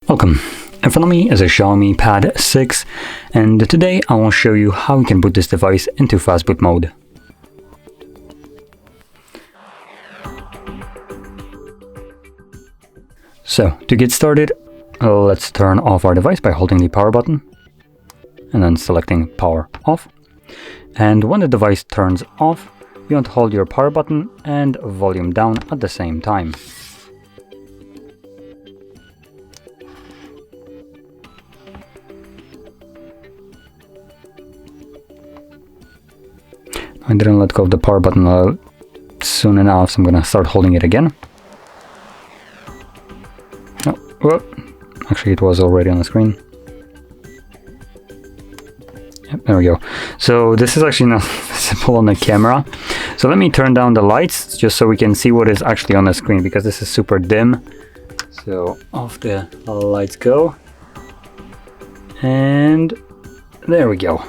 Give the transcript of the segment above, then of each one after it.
Welcome. In front of me is a Xiaomi Pad 6, and today I will show you how you can boot this device into Fastboot mode. So, to get started, let's turn off our device by holding the power button and then selecting power off. And when the device turns off, you want to hold your power button and volume down at the same time. I didn't let go of the power button soon enough, so I'm gonna start holding it again. Oh, well, actually it was already on the screen. Yep, there we go. So this is actually not visible on the camera. So let me turn down the lights just so we can see what is actually on the screen, because this is super dim. So off the lights go. And there we go.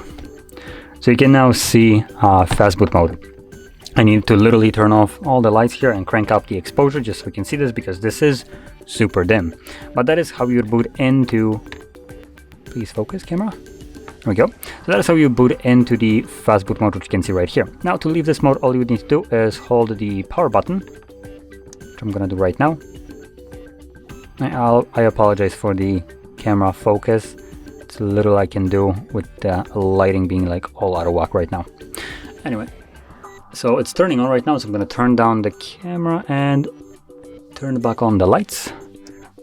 So you can now see Fastboot mode. I need to literally turn off all the lights here and crank up the exposure just so we can see this, because this is super dim. But that is how you would boot into... Please focus, camera. There we go. So that is how you boot into the Fastboot mode, which you can see right here. Now to leave this mode, all you would need to do is hold the power button, which I'm gonna do right now. I apologize for the camera focus. It's little I can do with the lighting being like all out of whack right now. Anyway, so it's turning on right now, so I'm going to turn down the camera and turn back on the lights.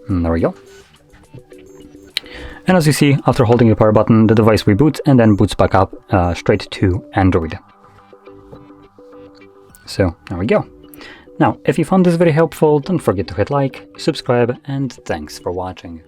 And there we go. And as you see, after holding the power button, the device reboots and then boots back up straight to Android. So there we go. Now, if you found this very helpful, don't forget to hit like, subscribe, and thanks for watching.